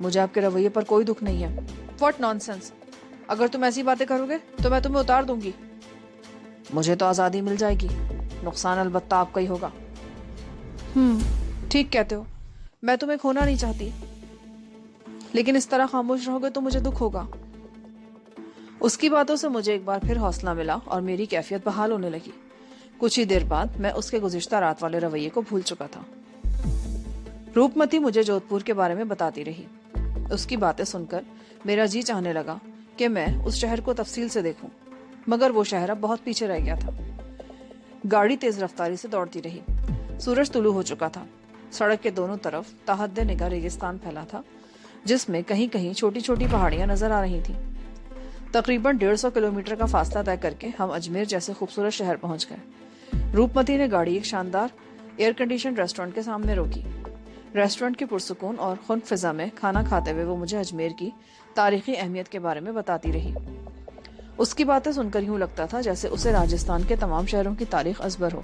مجھے آپ کے رویے پر کوئی دکھ نہیں ہے. What naan sense. اگر تم ایسی باتیں کرو گے تو میں تمہیں اتار دوں گی. مجھے تو آزادی مل جائے گی, نقصان البتہ آپ کا ہی ہوگا. ٹھیک کہتے ہو, میں تمہیں کھونا نہیں چاہتی, لیکن اس طرح خاموش رہو گے تو مجھے دکھ ہوگا. اس کی باتوں سے مجھے ایک بار پھر حوصلہ ملا اور میری کیفیت بحال ہونے لگی. کچھ ہی دیر بعد میں اس کے گزشتہ رات والے رویے کو بھول چکا تھا. روپمتی مجھے جودھ پور کے بارے میں بتاتی رہی. اس کی باتیں سن کر میرا جی چاہنے لگا کہ میں اس شہر کو تفصیل سے دیکھوں, مگر وہ شہر اب بہت پیچھے رہ گیا تھا. گاڑی تیز رفتاری سے دوڑتی رہی. سورج طلوع ہو چکا تھا. سڑک کے دونوں طرف تحت نگاہ ریگستان پھیلا تھا, جس میں کہیں کہیں چھوٹی چھوٹی پہاڑیاں نظر آ رہی تھیں. تقریباً 150 کلومیٹر کا فاصلہ طے کر کے ہم اجمیر جیسے خوبصورت شہر پہنچ گئے. روپمتی نے گاڑی ایک شاندار ایئر کنڈیشن ریسٹورنٹ کے سامنے روکی. ریسٹورنٹ کی پرسکون اور خنک فضا میں کھانا کھاتے ہوئے وہ مجھے اجمیر کی تاریخی اہمیت کے بارے میں بتاتی رہی. اس کی باتیں سن کر یوں لگتا تھا جیسے اسے راجستھان کے تمام شہروں کی تاریخ ازبر ہو.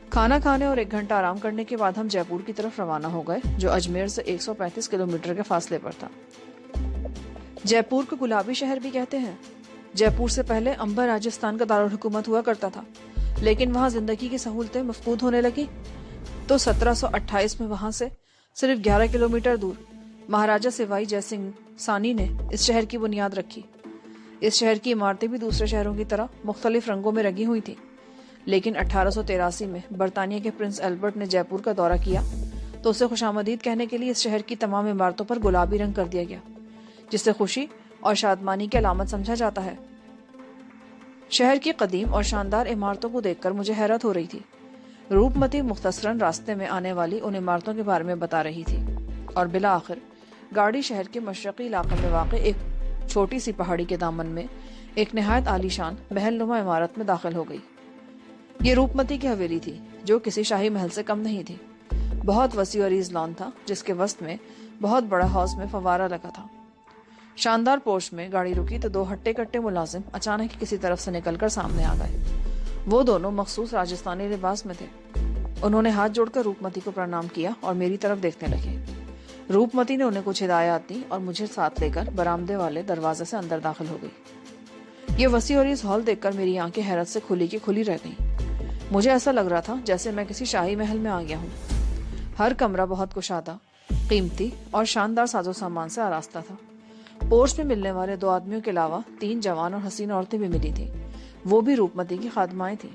کھانا کھانے اور 1 گھنٹہ آرام کرنے کے بعد ہم جے پور کی طرف روانہ ہو گئے, جو اجمیر سے 135 کلومیٹر کے فاصلے پر تھا. جے پور کو گلابی شہر بھی کہتے ہیں. جے پور سے پہلے امبر راجستھان کا دارالحکومت ہوا کرتا تھا, لیکن وہاں زندگی کی سہولتیں مفقود ہونے لگی تو 1728 میں وہاں سے صرف 11 کلومیٹر دور مہاراجہ سوائی جے سنگھ ثانی نے اس شہر کی بنیاد رکھی. اس شہر کی عمارتیں بھی دوسرے شہروں کی طرح مختلف رنگوں میں رنگی ہوئی تھیں, لیکن 1883 میں برطانیہ کے پرنس البرٹ نے جے پور کا دورہ کیا تو اسے خوش آمدید کہنے کے لیے اس شہر کی تمام عمارتوں پر گلابی رنگ کر دیا گیا, جسے خوشی اور شادمانی کی علامت سمجھا جاتا ہے. شہر کی قدیم اور شاندار عمارتوں کو دیکھ کر مجھے حیرت ہو رہی تھی. روپمتی مختصراً راستے میں آنے والی ان عمارتوں کے بارے میں بتا رہی تھی, اور بالآخر گاڑی شہر کے مشرقی علاقے میں واقع ایک چھوٹی سی پہاڑی کے دامن میں ایک نہایت عالی شان محل نما عمارت میں داخل ہو گئی. یہ روپمتی کی حویلی تھی, جو کسی شاہی محل سے کم نہیں تھی. بہت وسیع اور عریض لان تھا, جس کے وسط میں بہت بڑا ہاؤس میں فوارہ لگا تھا. شاندار پورش میں گاڑی رکی تو 2 ہٹے کٹے ملازم اچانک کسی طرف سے نکل کر سامنے آ گئے. وہ دونوں مخصوص راجستھانی لباس میں تھے. انہوں نے ہاتھ جوڑ کر روپمتی کو پرنام کیا اور میری طرف دیکھنے لگے. روپمتی نے انہیں کچھ ہدایات دی اور مجھے ساتھ لے کر برآمدے والے دروازے سے اندر داخل ہو گئی. یہ وسیع اور اس ہال دیکھ کر میری آنکھیں حیرت سے کھلی کی کھلی رہ گئیں. مجھے ایسا لگ رہا تھا جیسے میں کسی شاہی محل میں آ گیا ہوں. ہر کمرہ بہت کشادہ, قیمتی اور شاندار ساز و سامان سے آراستہ تھا. پورش میں ملنے والے 2 آدمیوں کے علاوہ 3 جوان اور حسین عورتیں بھی ملی تھیں. وہ بھی روپمتی کی خادمائیں تھیں.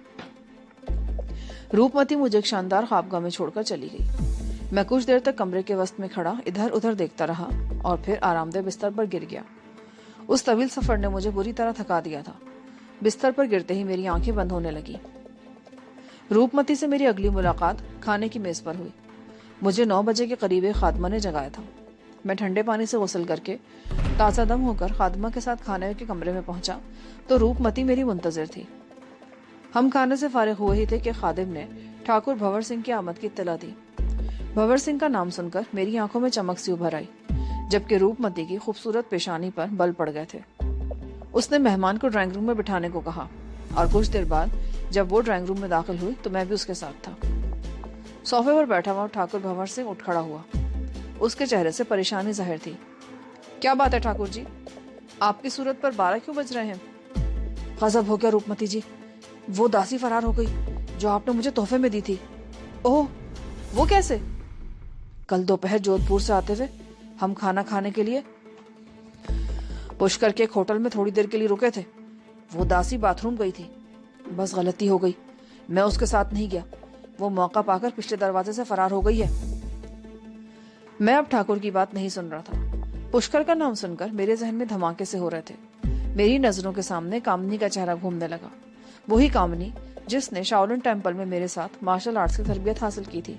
روپمتی مجھے ایک شاندار خوابگاہ میں چھوڑ کر چلی گئی. میں کچھ دیر تک کمرے کے وسط میں کھڑا ادھر ادھر دیکھتا رہا اور پھر آرام دہ بستر پر گر گیا. اس طویل سفر نے مجھے بری طرح تھکا دیا تھا. بستر پر گرتے ہی میری آنکھیں بند ہونے لگی. روپمتی سے میری اگلی ملاقات کھانے کی میز پر ہوئی. مجھے 9 بجے کے قریب ایک خادمہ نے جگایا تھا. میں ٹھنڈے پانی سے غسل کر کے تازہ دم ہو کر خادمہ کے ساتھ کھانے کے کمرے میں پہنچا تو روپمتی میری منتظر تھی. ہم کھانے سے فارغ ہوئے ہی تھے کہ خادم نے ٹھاکر بھور سنگھ کی آمد کی اطلاع دی. بھور سنگھ کا نام سن کر میری آنکھوں میں چمک سی ابھر آئی, جبکہ روپمتی کی خوبصورت پیشانی پر بل پڑ گئے تھے. اس نے مہمان کو ڈرائنگ روم میں بٹھانے کو کہا, اور کچھ دیر بعد جب وہ ڈرائنگ روم میں داخل ہوئی تو میں بھی اس کے ساتھ تھا. صوفے پر بیٹھا ہوا ٹھاکر بھور سنگھ اٹھ کھڑا ہوا. اس کے چہرے سے پریشانی ظاہر تھی. کیا بات ہے ٹھاکر جی, آپ کی صورت پر 12 کیوں بج رہے ہیں؟ غضب ہو گیا روپمتی جی, وہ داسی فرار ہو گئی جو آپ نے مجھے تحفے میں دی تھی. اوہ, وہ کیسے؟ کل دوپہر جودھ پور سے آتے ہوئے ہم کھانا کھانے کے لیے پشکر کے ایک ہوٹل میں تھوڑی دیر کے لیے رکے تھے. وہ داسی باتھ روم گئی تھی. بس غلطی ہو گئی, میں اس کے ساتھ نہیں گیا. وہ موقع پا کر پچھلے دروازے سے فرار ہو گئی ہے. میں اب ٹھاکر کی بات نہیں سن رہا تھا. پشکر کا نام سن کر میرے ذہن میں دھماکے سے ہو رہے تھے. میری نظروں کے سامنے کامنی کا چہرہ گھومنے لگا. وہی کامنی جس نے شاولن ٹیمپل میں میرے ساتھ مارشل آرٹس کی تربیت حاصل کی تھی.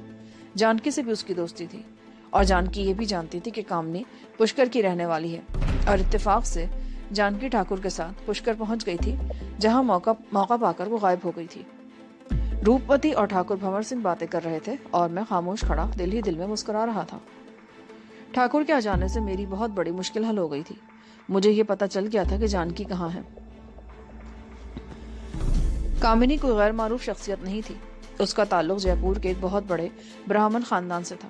جانکی سے بھی اس کی دوستی تھی, اور جانکی یہ بھی جانتی تھی کہ کامنی پشکر کی رہنے والی ہے, اور اتفاق سے جانکی ٹھاکر کے ساتھ پشکر پہنچ گئی تھی, جہاں موقع پا کر وہ غائب ہو گئی تھی. روپمتی اور ٹھاکر بھور سنگھ باتیں کر رہے تھے اور میں خاموش کھڑا دل ہی دل میں مسکرا رہا تھا. ٹھاکر کے آ جانے سے میری بہت بڑی مشکل حل ہو گئی تھی. مجھے یہ پتا چل گیا تھا کہ جانکی کہاں ہے. کامنی کوئی غیر معروف شخصیت نہیں تھی. اس کا تعلق جے پور کے ایک بہت بڑے براہمن خاندان سے تھا.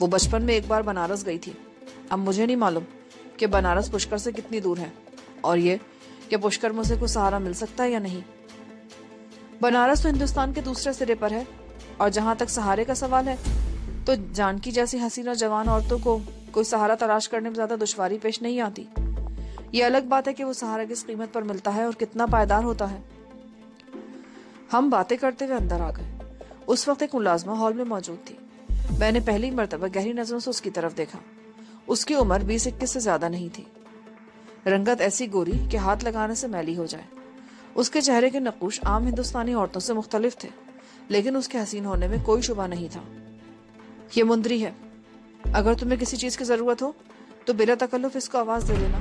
وہ بچپن میں ایک بار بنارس گئی تھی. اب مجھے نہیں معلوم کہ بنارس پشکر سے کتنی دور ہے، اور یہ کہ پشکر میں اسے کوئی سہارا مل سکتا ہے یا نہیں. بنارس تو ہندوستان کے دوسرے سرے پر ہے، اور جہاں تک سہارے کا سوال ہے تو جانکی جیسی حسین اور جوان عورتوں کو کوئی سہارا تلاش کرنے میں زیادہ دشواری پیش نہیں آتی. یہ الگ بات ہے کہ وہ سہارا کس قیمت پر ملتا ہے اور کتنا پائیدار ہوتا ہے. ہم باتیں کرتے ہوئے اندر آ گئے. اس وقت ایک ملازمہ ہال میں موجود تھی. میں نے پہلی مرتبہ گہری نظروں سے اس کی طرف دیکھا. اس کی عمر 20-21 سے زیادہ نہیں تھی. رنگت ایسی گوری کہ ہاتھ لگانے سے میلی ہو جائے. اس کے چہرے کے نقوش عام ہندوستانی عورتوں سے مختلف تھے، لیکن اس کے حسین ہونے میں کوئی شبہ نہیں تھا. یہ مندری ہے. اگر تمہیں کسی چیز کی ضرورت ہو تو بلا تکلف اس کو آواز دے دینا.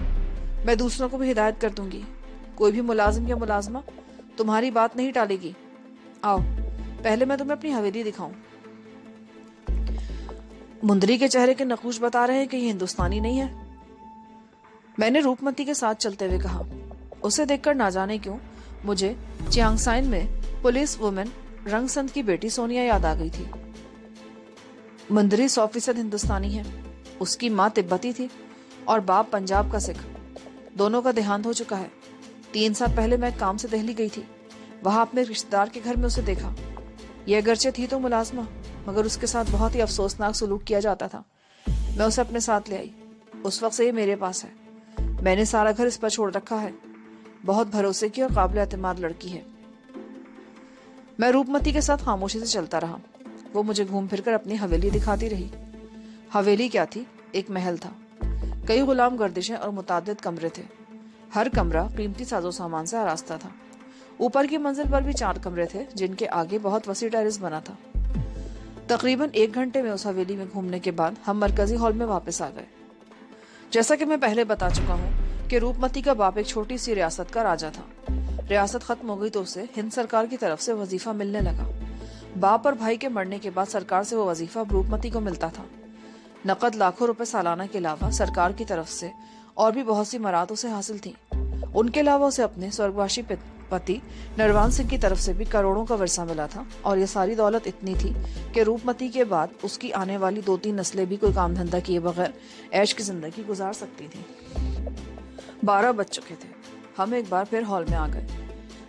میں دوسروں کو بھی ہدایت کر دوں گی. کوئی بھی ملازم یا ملازمہ تمہاری بات نہیں ٹالے گی. آؤ پہلے میں تمہیں اپنی حویلی دکھاؤں. مندری کے چہرے کے نقوش بتا رہے ہیں کہ یہ ہندوستانی نہیں ہے. میں نے روپ متی کے ساتھ چلتے ہوئے کہا. اسے دیکھ کر نہ جانے کیوں مجھے چیانگ سائن میں پولیس وومن رنگ سنت کی بیٹی سونیا یاد آ گئی تھی. مندری 100% ہندوستانی ہے. اس کی ماں تبتی تھی اور باپ پنجاب کا سکھ. دونوں کا دیہانت ہو چکا ہے. 3 سال پہلے میں کام سے دہلی گئی تھی. وہاں اپنے رشتہ دار کے گھر میں اسے دیکھا. یہ اگرچہ تھی تو ملازمہ، مگر اس کے ساتھ بہت ہی افسوسناک سلوک کیا جاتا تھا. میں اسے اپنے ساتھ لے آئی. اس وقت سے یہ میرے پاس ہے. میں نے سارا گھر اس پر چھوڑ رکھا ہے. بہت بھروسے کی اور قابل اعتماد لڑکی ہے. میں روپ متی کے ساتھ خاموشی سے چلتا رہا. وہ مجھے گھوم پھر کر اپنی حویلی دکھاتی رہی. حویلی کیا تھی؟ ایک محل تھا. کئی غلام گردشیں اور متعدد کمرے تھے. ہر کمرہ قیمتی ساز و سامان سے آراستہ تھا. اوپر کی منزل پر بھی 4 کمرے تھے جن کے آگے بہت وسیع ٹیرس بنا تھا. تقریباً 1 گھنٹے میں اس حویلی میں گھومنے کے بعد ہم مرکزی ہال میں واپس آ گئے. جیسا کہ میں پہلے بتا چکا ہوں کہ روپ متی کا باپ ایک چھوٹی سی ریاست کا راجا تھا. ریاست ختم ہو گئی تو اسے ہند سرکار کی طرف سے وظیفہ ملنے لگا. باپ اور بھائی کے مرنے کے بعد سرکار سے وہ وظیفہ روپ متی کو ملتا تھا. نقد لاکھوں روپے سالانہ کے علاوہ سرکار کی طرف سے اور بھی بہت سی مراد اسے حاصل تھیں. ان کے علاوہ اسے اپنے سورگواشی پتی نروان سنگھ کی طرف سے بھی کروڑوں کا ورثہ ملا تھا. اور یہ ساری دولت اتنی تھی کہ روپ متی کے بعد اس کی آنے والی 2-3 نسلیں بھی کوئی کام دھندہ کیے بغیر عیش کی زندگی گزار سکتی تھیں. 12 بج چکے تھے. ہم ایک بار پھر ہال میں آ گئے.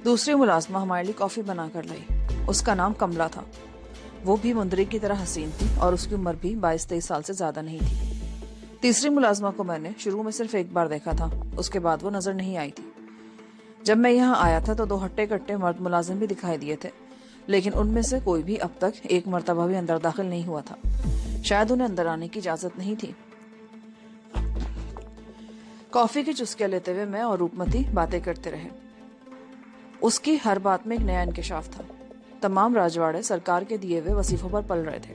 دوسری ملازمہ ہمارے لیے کافی بنا کر لائی. اس کا نام کملا تھا. وہ بھی مندری کی طرح حسین تھی اور اس کی عمر بھی 22-23 سال سے زیادہ نہیں تھی. تیسری ملازمہ کو میں نے شروع میں صرف ایک بار دیکھا تھا. اس کے بعد وہ نظر نہیں آئی تھی. جب میں یہاں آیا تھا تو 2 ہٹے کٹے مرد ملازم بھی دکھائی دیے تھے، لیکن ان میں سے کوئی بھی اب تک ایک مرتبہ بھی اندر داخل نہیں ہوا تھا. شاید انہیں اندر آنے کی اجازت نہیں تھی. کافی کی چسکیاں لیتے ہوئے میں اور روپ متی باتیں کرتے رہے. اس کی ہر بات میں ایک نیا انکشاف تھا. تمام راجواڑے سرکار کے دیے ہوئے وظیفوں پر پل رہے تھے.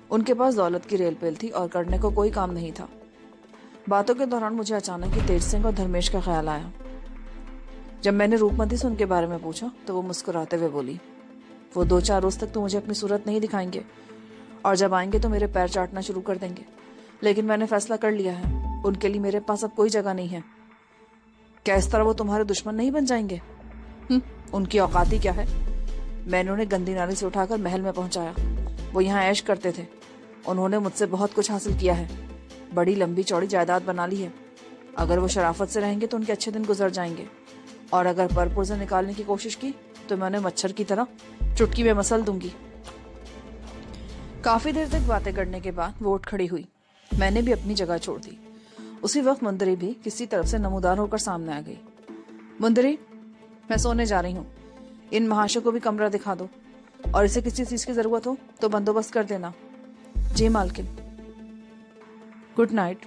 ان کے پاس دولت کی ریل پیل تھی اور کرنے کو کوئی کام نہیں تھا. باتوں کے دوران مجھے اچانک ہی تیج سنگھ اور دھرمیش کا خیال آیا. جب میں نے روپ متی سے ان کے بارے میں پوچھا تو وہ مسکراتے ہوئے بولی، وہ 2-4 روز تک تو مجھے اپنی صورت نہیں دکھائیں گے، اور جب آئیں گے تو میرے پیر چاٹنا شروع کر دیں گے. لیکن میں نے فیصلہ کر لیا ہے، ان کے لیے میرے پاس اب کوئی جگہ نہیں ہے. کیا اس طرح وہ تمہارے دشمن نہیں بن جائیں گے؟ ان کی اوقاتی کیا ہے؟ میں نے انہیں گندی نالی سے اٹھا کر محل میں پہنچایا. وہ یہاں عیش کرتے تھے. انہوں نے مجھ سے بہت کچھ حاصل کیا ہے. بڑی لمبی چوڑی جائیداد بنا لی ہے. اگر وہ شرافت سے رہیں گے تو ان کے اچھے دن گزر جائیں گے، اور اگر پر پرزے نکالنے کی کوشش کی تو میں انہیں مچھر کی طرح چٹکی میں مسل دوں گی. کافی دیر تک باتیں کرنے کے بعد وہ اٹھ کھڑی ہوئی. میں نے بھی اپنی جگہ چھوڑ دی. اسی وقت مندری بھی کسی طرف سے نمودار ہو کر سامنے آ گئی. مندری، میں سونے جا رہی ہوں. ان مہاشوں کو بھی کمرہ دکھا دو، اور اسے کسی چیز کی ضرورت ہو تو بندوبست کر دینا. جی مالکن. گڈ نائٹ،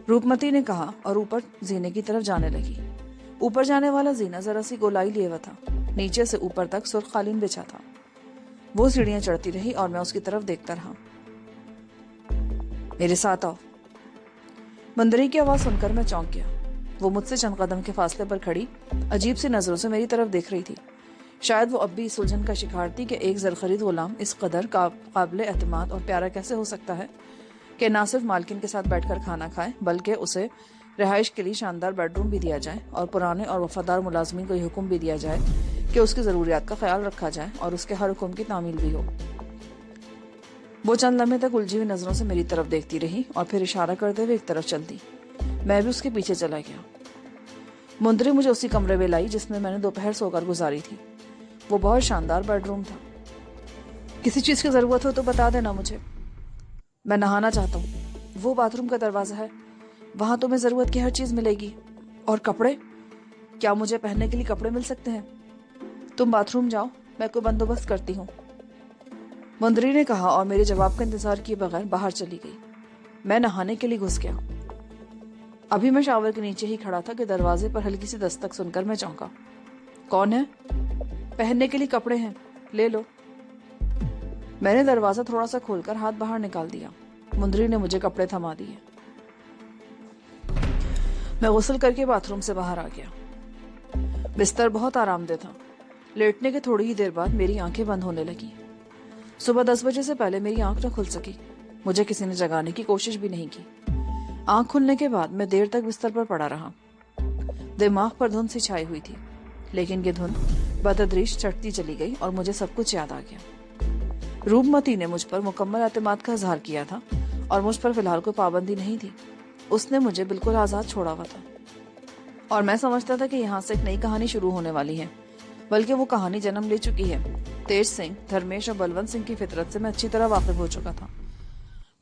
روپ متی نے کہا اور اوپر زینے کی طرف جانے لگی. اوپر جانے والا زینہ ذرا سی گولائی لیے ہوا تھا. نیچے سے اوپر تک سرخ قالین بچھا تھا. وہ سیڑھیاں چڑھتی رہی اور میں اس کی طرف دیکھتا رہا. میرے ساتھ آؤ. مندری کی آواز سن کر میں چونک گیا. وہ مجھ سے چند قدم کے فاصلے پر کھڑی عجیب سی نظروں سے میری طرف دیکھ رہی تھی. شاید وہ اب بھی اس الجھن کا شکار تھی کہ ایک زرخرید غلام اس قدر قابل اعتماد اور پیارا کیسے ہو سکتا ہے کہ نہ صرف مالکن کے ساتھ بیٹھ کر کھانا کھائے بلکہ اسے رہائش کے لیے شاندار بیڈ روم بھی دیا جائے، اور پرانے اور وفادار ملازمین کو یہ حکم بھی دیا جائے کہ اس کی ضروریات کا خیال رکھا جائے اور اس کے ہر حکم کی تعمیل بھی ہو. وہ چند لمحے تک الجھی ہوئی نظروں سے میری طرف دیکھتی رہی اور پھر اشارہ کرتے ہوئے ایک طرف چلتی. میں بھی اس کے پیچھے چلا گیا. مندری مجھے اسی کمرے میں لائی جس میں میں نے دوپہر سو کر گزاری تھی. وہ بہت شاندار بیڈ روم تھا. کسی چیز کی ضرورت ہو تو بتا دینا مجھے. میں نہانا چاہتا ہوں. وہ باتھ روم کا دروازہ ہے, وہاں تمہیں ضرورت کی ہر چیز ملے گی. اور کپڑے, کیا مجھے پہننے کے لیے کپڑے مل سکتے ہیں؟ تم باتھ روم جاؤ, میں کوئی بندوبست کرتی ہوں, مندری نے کہا اور میرے جواب کا انتظار کیے بغیر باہر چلی گئی. میں نہانے کے لیے گھس گیا. ابھی میں شاور کے نیچے ہی کھڑا تھا کہ دروازے پر ہلکی سی دستک سن کر میں چونکا. کون ہے؟ پہننے کے لیے کپڑے ہیں, لے لو. میں نے دروازہ تھوڑا سا کھول کر ہاتھ باہر نکال دیا. مندری نے مجھے کپڑے تھما دیے. میں غسل کر کے باتھ روم سے باہر آ گیا. بستر بہت آرام دہ تھا. لیٹنے کے تھوڑی ہی دیر بعد میری آنکھیں بند ہونے لگی. صبح 10 بجے سے پہلے میری آنکھ نہ کھل سکی. مجھے کسی نے جگانے کی کوشش بھی نہیں کی. آنکھ کھلنے کے بعد میں دیر تک بستر پر پڑا رہا. دماغ پر دھند سی چھائی ہوئی تھی, لیکن یہ دھند بتدریج چڑھتی چلی گئی اور مجھے سب کچھ یاد آ گیا. روپمتی نے مجھ پر مکمل اعتماد کا اظہار کیا تھا اور مجھ پر فی الحال کوئی پابندی نہیں تھی. اس نے مجھے بالکل آزاد چھوڑا ہوا تھا اور میں سمجھتا تھا کہ یہاں سے ایک نئی کہانی شروع ہونے والی ہے, بلکہ وہ کہانی جنم لے چکی ہے. تیج سنگھ, دھرمیش اور بلونت سنگھ کی فطرت سے میں اچھی طرح واقف ہو چکا تھا.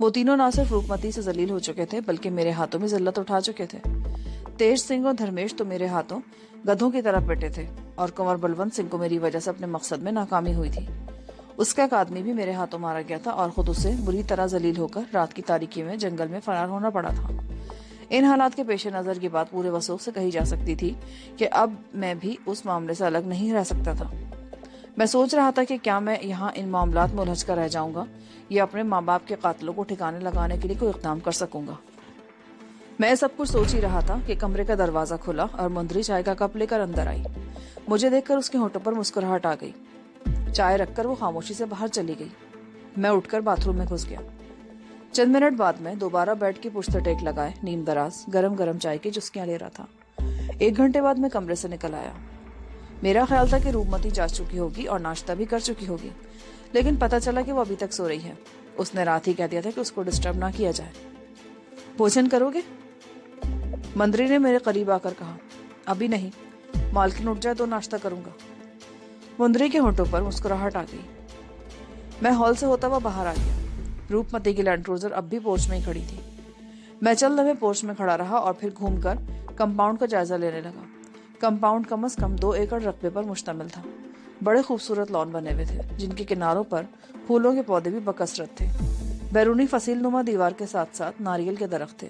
وہ تینوں نہ صرف روپمتی سے ذلیل ہو چکے تھے بلکہ میرے ہاتھوں میں ذلت اٹھا چکے تھے. تیج سنگھ اور دھرمیش تو میرے ہاتھوں گدھوں کی طرح پٹے تھے اور کنور بلونت سنگھ کو میری وجہ سے اپنے مقصد میں ناکامی ہوئی تھی. اس کا ایک آدمی بھی میرے ہاتھوں مارا گیا تھا اور خود اسے بری طرح ذلیل ہو کر رات کی تاریکی میں جنگل میں فرار ہونا پڑا تھا. ان حالات کے پیش نظر یہ بات پورے وثوق سے کہی جا سکتی تھی کہ اب میں بھی اس معاملے سے الگ نہیں رہ سکتا تھا. میں سوچ رہا تھا کہ کیا میں یہاں ان معاملات میں الجھ کر رہ جاؤں گا یا اپنے ماں باپ کے قاتلوں کو ٹھکانے لگانے کے لیے کوئی اقدام کر سکوں گا. میں سب کچھ سوچ ہی رہا تھا کہ کمرے کا دروازہ کھلا اور مندری چائے کا کپ لے کر اندر آئی. مجھے دیکھ کر اس کے ہونٹوں پر مسکراہٹ آ گئی. چائے رکھ کر وہ خاموشی سے باہر چلی گئی. میں اٹھ کر باتھ روم میں گھس گیا. چند منٹ بعد میں دوبارہ بیٹھ کے پشت ٹیک لگائے نیم دراز گرم چائے کی چسکیاں لے رہا تھا. 1 گھنٹے بعد میں کمرے سے نکل آیا. میرا خیال تھا کہ روپمتی جا چکی ہوگی اور ناشتہ بھی کر چکی ہوگی, لیکن پتہ چلا کہ وہ ابھی تک سو رہی ہے. اس نے رات ہی کہہ دیا تھا کہ اس کو ڈسٹرب نہ کیا جائے. بھوجن کرو گے؟ مندری نے میرے قریب آ کر کہا. ابھی نہیں, مالکن اٹھ جائے تو ناشتہ کروں گا. مندری کے ہونٹوں پر مسکراہٹ آ گئی. میں ہال سے ہوتا ہوا باہر آ گیا. روپمتی کی لینڈ کروزر اب بھی پورچ میں ہی کھڑی تھی. میں چند لمحے پورچ میں کھڑا رہا اور پھر گھوم کر کمپاؤنڈ کا جائزہ لینے لگا. کمپاؤنڈ کم از کم 2 ایکڑ رقبے پر مشتمل تھا. بڑے خوبصورت لان بنے ہوئے تھے جن کے کناروں پر پھولوں کے پودے بھی بکثرت تھے. بیرونی فصیل نما دیوار کے ساتھ ساتھ ناریل کے درخت تھے.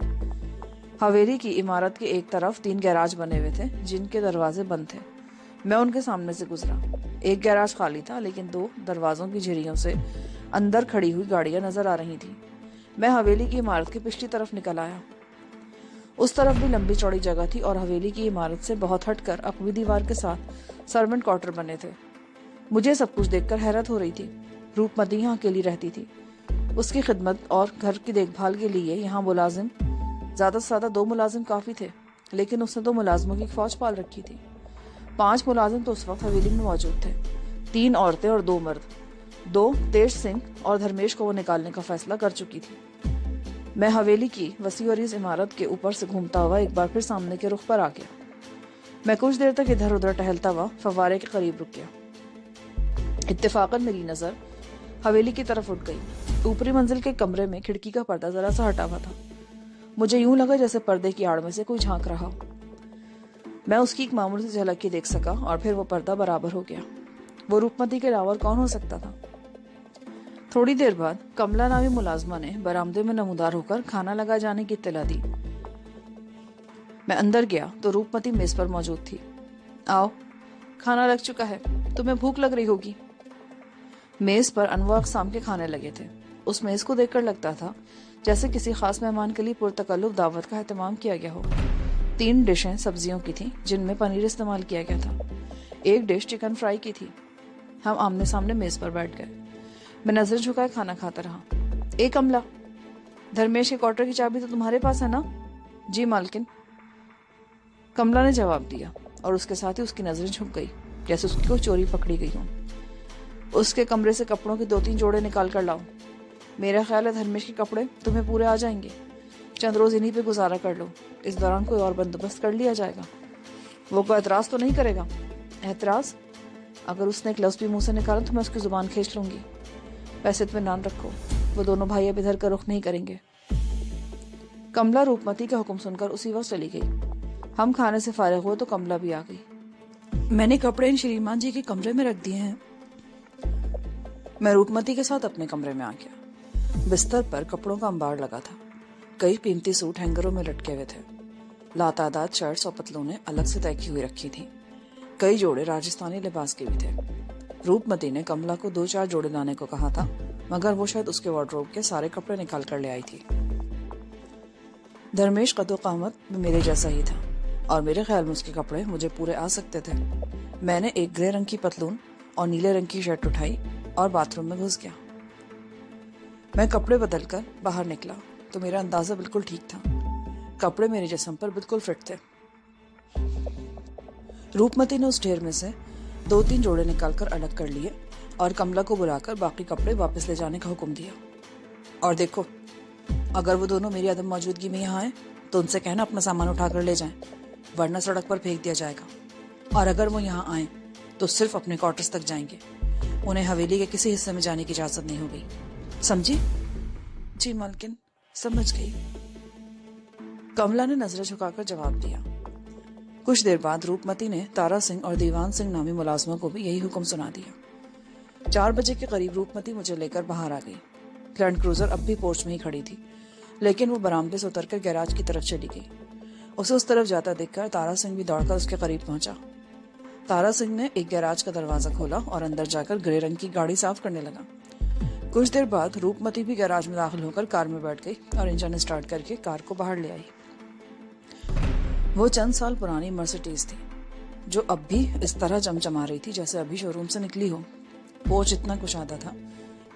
حویلی کی عمارت کے ایک طرف 3 گیراج بنے ہوئے تھے جن کے دروازے بند تھے. میں ان کے سامنے سے گزرا. ایک گیراج خالی تھا لیکن 2 دروازوں کی جھریوں سے اندر کھڑی ہوئی گاڑیاں نظر آ رہی تھیں. میں حویلی کی عمارت کی پچھلی طرف نکل آیا. اس طرف بھی لمبی چوڑی جگہ تھی اور حویلی کی عمارت سے بہت ہٹ کر اقوی دیوار کے ساتھ سرونٹ کوارٹر بنے تھے. مجھے سب کچھ دیکھ کر حیرت ہو رہی تھی. روپمتی یہاں اکیلی رہتی تھی. اس کی خدمت اور گھر کی دیکھ بھال کے لیے یہاں ملازم زیادہ سے زیادہ 2 ملازم کافی تھے, لیکن اس نے 2 ملازموں کی فوج پال رکھی تھی. 5 ملازم تو اس وقت حویلی میں موجود تھے. 3 عورتیں اور 2 مرد. 2 تیج سنگھ اور دھرمیش کو وہ نکالنے کا فیصلہ کر چکی تھی. میں حویلی کی وسیع اور عریض عمارت کے اوپر سے گھومتا ہوا ایک بار پھر سامنے کے رخ پر آ گیا. میں کچھ دیر تک ادھر ادھر ٹہلتا ہوا فوارے کے قریب رک گیا. اتفاقاً میری نظر حویلی کی طرف اٹھ گئی. اوپری منزل کے کمرے میں کھڑکی کا پردہ ذرا سا ہٹا ہوا تھا. مجھے یوں لگا جیسے پردے کی آڑ میں سے کوئی جھانک رہا. میں اس کی ایک معمولی سی جھلک کی دیکھ سکا اور پھر وہ پردہ برابر ہو گیا. وہ روپمتی کے علاوہ کون ہو سکتا تھا؟ تھوڑی دیر بعد کملا نامی ملازمہ نے برآمدے میں نمودار ہو کر کھانا لگا جانے کی اطلاع دی. میں اندر گیا تو روپمتی میز پر موجود تھی. آؤ, کھانا لگ چکا ہے, تمہیں بھوک لگ رہی ہوگی. میز پر انواع اقسام کے کھانے لگے تھے. اس میز کو دیکھ کر لگتا تھا جیسے کسی خاص مہمان کے لیے پرتکلف دعوت کا اہتمام کیا گیا ہو. 3 ڈشیں سبزیوں کی تھیں جن میں پنیر استعمال کیا گیا تھا. 1 ڈش چکن فرائی کی تھی. ہم آمنے سامنے میز پر بیٹھ گئے. میں نظر جھکائے کھانا کھاتا رہا. اے کملا, دھرمیش کے کوارٹر کی چابی تو تمہارے پاس ہے نا؟ جی مالکن, کملا نے جواب دیا اور اس کے ساتھ ہی اس کی نظریں جھک گئی جیسے اس کی کوئی چوری پکڑی گئی ہو. اس کے کمرے سے کپڑوں کی 2-3 جوڑے نکال کر لاؤ. میرا خیال ہے دھرمیش کے کپڑے تمہیں پورے آ جائیں گے. چند روز انہی پہ گزارا کر لو. اس دوران کوئی اور بندوبست کر لیا جائے گا. وہ کوئی اعتراض تو نہیں کرے گا؟ اعتراض؟ اگر اس نے ایک لفظ بھی منہ سے نکالا تو میں اس کی زبان کھینچ لوں گی. ویسے اطمینان رکھو، وہ دونوں بھائی اب ادھر کا رخ نہیں کریں گے. کملا روپمتی کا حکم سن کر اسی وقت چلی گئی. ہم کھانے سے فارغ ہوئے تو کملا بھی آ گئی. میں نے کپڑے ان شریمان جی کے کمرے میں رکھ دیے ہیں. میں روپمتی کے ساتھ اپنے کمرے میں آ گیا. بستر پر کپڑوں کا انبار لگا تھا. کئی قیمتی سوٹ ہینگروں میں لٹکے ہوئے تھے. لاتعداد شرٹس اور پتلونیں الگ سے طے کی ہوئی رکھی تھیں. کئی جوڑے راجستھانی لباس کے بھی تھے. روپمتی نے کملا کو 2-4 جوڑے لانے کو کہا تھا، مگر وہ شاید اس کے وارڈروب کے سارے کپڑے نکال کر لے آئی تھی. دھرمیش قد و قامت میں میرے جیسا ہی تھا اور میرے خیال میں اس کے کپڑے مجھے پورے آ سکتے تھے. میں نے ایک گرے رنگ کی پتلون اور نیلے رنگ کی شرٹ اٹھائی اور باتھ روم میں گھس گیا. میں کپڑے بدل کر باہر نکلا تو میرا اندازہ بالکل ٹھیک تھا. کپڑے میرے جسم پر بالکل فٹ تھے. روپمتی نے اس ڈھیر میں سے 2-3 جوڑے نکال کر الگ کر لیے اور کملا کو بلا کر باقی کپڑے واپس لے جانے کا حکم دیا. اور دیکھو، اگر وہ دونوں میری عدم موجودگی میں یہاں آئیں تو ان سے کہنا اپنا سامان اٹھا کر لے جائیں، ورنہ سڑک پر پھینک دیا جائے گا. اور اگر وہ یہاں آئیں تو صرف اپنے کوارٹرز تک جائیں گے. انہیں حویلی کے کسی حصے میں جانے کی اجازت نہیں ہوگی. سمجھی؟ جی مالکن، سمجھ گئی. کملا نے نظریں جھکا کر جواب دیا. کچھ دیر بعد روپمتی نے تارا سنگھ اور دیوان سنگھ نامی ملازموں کو بھی یہی حکم سنا دیا. 4 بجے کے قریب روپمتی مجھے لے کر باہر آ گئی. لینڈ کروزر اب بھی پورچ میں ہی کھڑی تھی، لیکن وہ برآمدے سے اتر کر گیراج کی طرف چلی گئی. اسے اس طرف جاتا دیکھ کر تارا سنگھ بھی دوڑ کر اس کے قریب پہنچا. تارا سنگھ نے ایک گیراج کا دروازہ کھولا اور اندر جا کر گرے رنگ کی گاڑی صاف کرنے لگا. کچھ دیر بعد روپمتی بھی گیراج میں داخل ہو کر کار میں بیٹھ گئی اور انجن اسٹارٹ کر کے کار کو باہر لے آئی. وہ چند سال پرانی مرسیڈیز تھی جو اب بھی اس طرح چمچما رہی تھی جیسے ابھی شو روم سے نکلی ہو. پورچ اتنا کشادہ تھا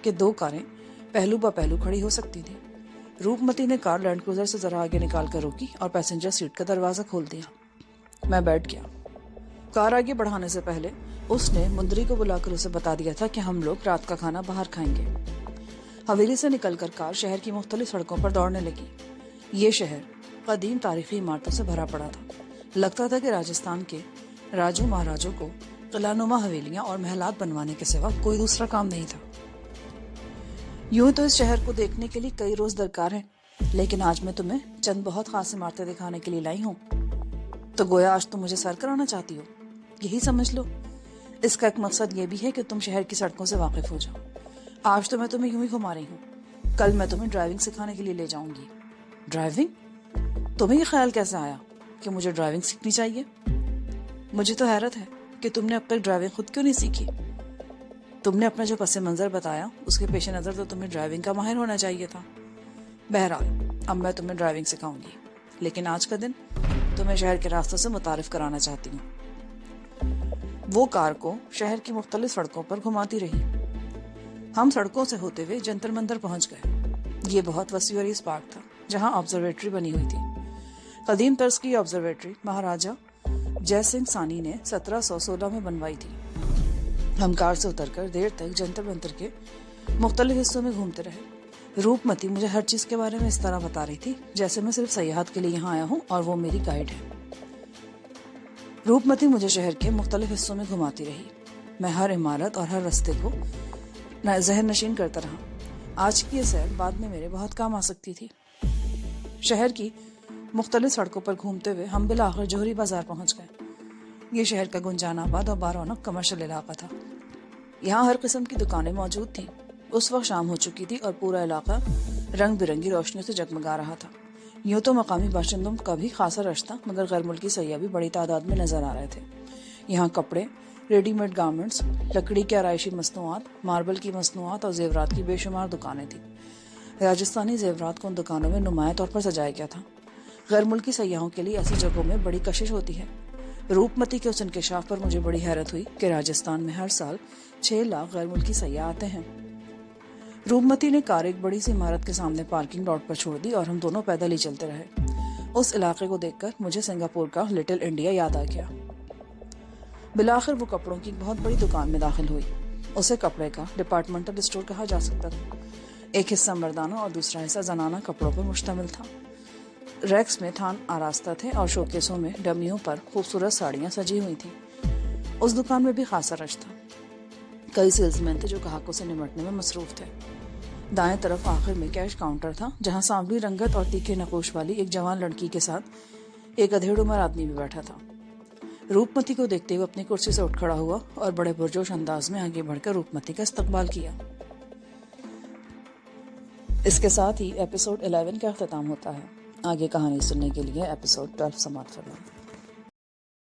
کہ 2 کاریں پہلو با پہلو کھڑی ہو سکتی تھی. روپمتی نے کار لینڈ کروزر سے ذرا آگے نکال کر روکی اور پیسنجر سیٹ کا دروازہ کھول دیا. میں بیٹھ گیا. کار آگے بڑھانے سے پہلے اس نے مندری کو بلا کر اسے بتا دیا تھا کہ ہم لوگ رات کا کھانا باہر کھائیں گے. حویلی سے نکل کر کار شہر کی مختلف سڑکوں پر دوڑنے لگی. یہ شہر قدیم تاریخی عمارتوں سے بھرا پڑا تھا. لگتا تھا کہ راجستھان کے راجوں مہاراجوں کو قلعہ نما حویلیاں اور محلات بنوانے کے سوا کوئی دوسرا کام نہیں تھا. یوں تو اس شہر کو دیکھنے کے لیے کئی روز درکار ہیں، لیکن آج میں تمہیں چند بہت خاص عمارتیں دکھانے کے لیے لائی ہوں. تو گویا آج تم مجھے سیر کرانا چاہتی ہو، یہی سمجھ لو. اس کا ایک مقصد یہ بھی ہے کہ تم شہر کی سڑکوں سے واقف ہو جاؤ. آج تو میں تمہیں یوں ہی گھما رہی ہوں، کل میں تمہیں ڈرائیونگ سکھانے کے لیے لے جاؤں گی. ڈرائیونگ؟ تمہیں یہ خیال کیسے آیا کہ مجھے ڈرائیونگ سیکھنی چاہیے؟ مجھے تو حیرت ہے کہ تم نے اب تک ڈرائیونگ خود کیوں نہیں سیکھی. تم نے اپنا جو پس منظر بتایا اس کے پیش نظر تو تمہیں ڈرائیونگ کا ماہر ہونا چاہیے تھا. بہرحال اب میں تمہیں ڈرائیونگ سکھاؤں گی، لیکن آج کا دن تمہیں شہر کے راستوں سے متعارف کرانا چاہتی ہوں. وہ کار کو شہر کی مختلف سڑکوں پر گھماتی رہی. ہم سڑکوں سے ہوتے ہوئے جنتر منتر پہنچ گئے. یہ بہت وسیع اور اس پارک تھا جہاں آبزرویٹری بنی ہوئی تھی. قدیم طرز کی آبزرویٹری مہاراجہ جے سنگھ ثانی نے 1716 میں بنوائی تھی. ہم کار سے اتر کر دیر تک جنتر منتر کے مختلف حصوں میں گھومتے رہے. روپمتی مجھے ہر چیز کے بارے میں اس طرح بتا رہی تھی جیسے میں صرف سیاحت کے لیے یہاں آیا ہوں اور وہ میری گائیڈ ہے. روپمتی مجھے شہر کے مختلف حصوں میں گھماتی رہی. میں ہر عمارت اور ہر رستے کو ذہن نشین کرتا رہا. آج کی یہ سیر بعد میں میرے بہت کام آ سکتی تھی. شہر کی مختلف سڑکوں پر گھومتے ہوئے ہم بالآخر جوہری بازار پہنچ گئے. یہ شہر کا گنجان آباد اور بارونق کمرشل علاقہ تھا. یہاں ہر قسم کی دکانیں موجود تھیں. اس وقت شام ہو چکی تھی اور پورا علاقہ رنگ برنگی روشنیوں سے جگمگا رہا تھا. یوں تو مقامی باشندوں کا بھی خاصا رش تھا، مگر غیر ملکی سیاح بھی بڑی تعداد میں نظر آ رہے تھے. یہاں کپڑے، ریڈی میڈ گارمنٹس، لکڑی کے آرائشی مصنوعات، ماربل کی مصنوعات اور زیورات کی بے شمار دکانیں تھیں. راجستھانی زیورات کو ان دکانوں میں نمایاں طور پر سجایا گیا تھا. غیر ملکی سیاحوں کے لیے ایسی جگہوں میں بڑی کشش ہوتی ہے. روپمتی کے اس انکشاف پر مجھے بڑی حیرت ہوئی کہ راجستھان میں ہر سال 6 لاکھ غیر ملکی سیاح آتے ہیں. روپمتی نے کار ایک بڑی سی عمارت کے سامنے پارکنگ لاٹ پر چھوڑ دی اور ہم دونوں پیدل ہی چلتے رہے. اس علاقے کو دیکھ کر مجھے سنگاپور کا لٹل انڈیا یاد آ گیا. بالآخر وہ کپڑوں کی ایک بہت بڑی دکان میں داخل ہوئی. اسے کپڑے کا ڈپارٹمنٹل اسٹور کہا جا سکتا تھا. ایک حصہ مردانہ اور دوسرا حصہ زنانہ کپڑوں پر مشتمل تھا۔ ریکس میں تھان آراستہ تھے اور شوکیسوں میں ڈمیوں پر خوبصورت ساڑیاں سجی ہوئی تھیں۔ اس دکان میں بھی خاصا رش تھا۔ کئی سیلز مین تھے جو گاہکوں سے نمٹنے میں مصروف تھے۔ دائیں طرف آخر میں کیش کاؤنٹر تھا، جہاں سانولی رنگت اور تیکھے نقوش والی ایک جوان لڑکی کے ساتھ ایک ادھیڑ عمر آدمی بھی بیٹھا تھا۔ روپ متی کو دیکھتے ہوئے اپنی کرسی سے اٹھ کھڑا ہوا اور بڑے پرجوش انداز میں آگے بڑھ کر روپ متی کا استقبال کیا۔ اس کے ساتھ ہی ایپیسوڈ 11 کا اختتام ہوتا ہے۔ آگے کہانی سننے کے لیے ایپیسوڈ 12 سماعت فرمائیں۔